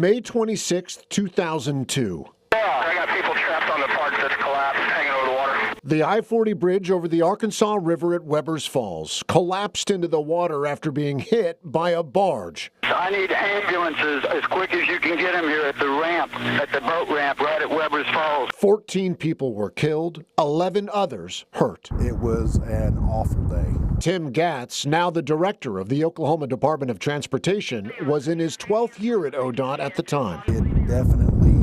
May 26, 2002. I got people trapped on the part that's collapsed, hanging over the water. The I-40 bridge over the Arkansas River at Webbers Falls collapsed into the water after being hit by a barge. I need ambulances as quick as you can get them here at the ramp, at the boat ramp right at Webbers Falls. 14 people were killed, 11 others hurt. It was an awful day. Tim Gatz, now the director of the Oklahoma Department of Transportation, was in his 12th year at ODOT at the time. It definitely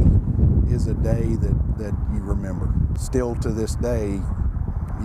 is a day that you remember. Still to this day,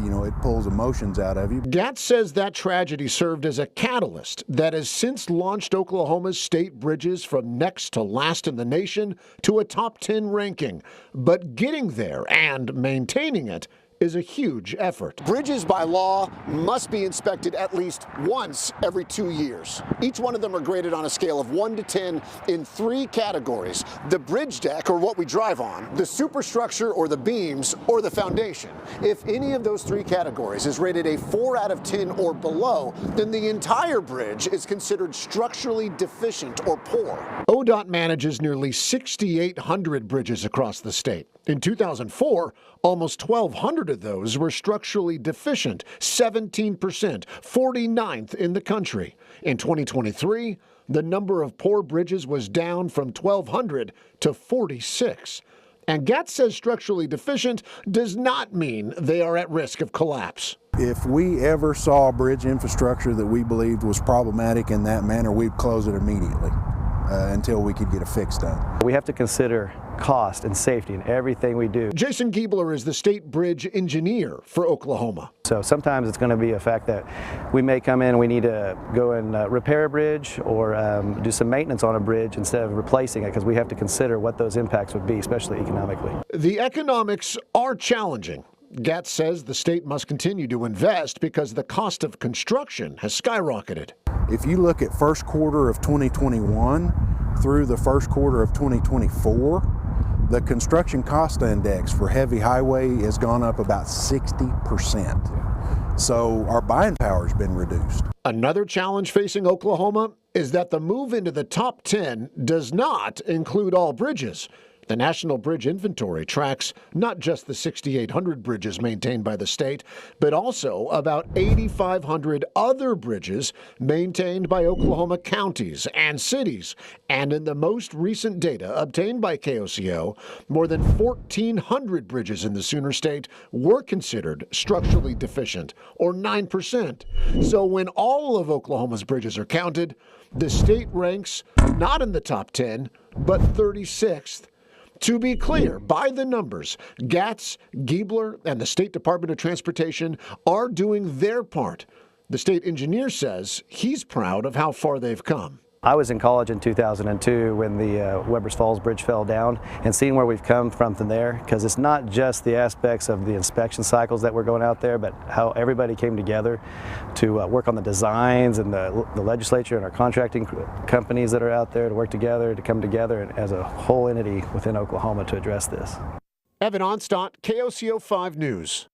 you know, it pulls emotions out of you. Gatz says that tragedy served as a catalyst that has since launched Oklahoma's state bridges from next to last in the nation to a top 10 ranking. But getting there and maintaining it is a huge effort. Bridges by law must be inspected at least once every 2 years. Each one of them are graded on a scale of 1 to 10 in 3 categories: the bridge deck, or what we drive on, the superstructure, or the beams, or the foundation. If any of those 3 categories is rated a 4 out of 10 or below, then the entire bridge is considered structurally deficient or poor. ODOT manages nearly 6,800 bridges across the state. In 2004, almost 1,200 of those were structurally deficient, 17%, 49th in the country. In 2023, the number of poor bridges was down from 1,200 to 46. And Gatz says structurally deficient does not mean they are at risk of collapse. If we ever saw a bridge infrastructure that we believed was problematic in that manner, we'd close it immediately until we could get a fix done. We have to consider cost and safety in everything we do. Jason Giebler is the state bridge engineer for Oklahoma. So sometimes it's going to be a fact that we may come in and we need to go and repair a bridge or do some maintenance on a bridge instead of replacing it, because we have to consider what those impacts would be, especially economically. The economics are challenging. Gatz says the state must continue to invest because the cost of construction has skyrocketed. If you look at first quarter of 2021 through the first quarter of 2024, the construction cost index for heavy highway has gone up about 60%. So our buying power has been reduced. Another challenge facing Oklahoma is that the move into the top 10 does not include all bridges. The National Bridge Inventory tracks not just the 6,800 bridges maintained by the state, but also about 8,500 other bridges maintained by Oklahoma counties and cities. And in the most recent data obtained by KOCO, more than 1,400 bridges in the Sooner State were considered structurally deficient, or 9%. So when all of Oklahoma's bridges are counted, the state ranks not in the top 10, but 36th. To be clear, by the numbers, Gatz, Giebler, and the State Department of Transportation are doing their part. The state engineer says he's proud of how far they've come. I was in college in 2002 when the Webbers Falls Bridge fell down, and seeing where we've come from there, because it's not just the aspects of the inspection cycles that we're going out there, but how everybody came together to work on the designs, and the legislature and our contracting companies that are out there to work together, to come together as a whole entity within Oklahoma to address this. Evan Onstott, KOCO 5 News.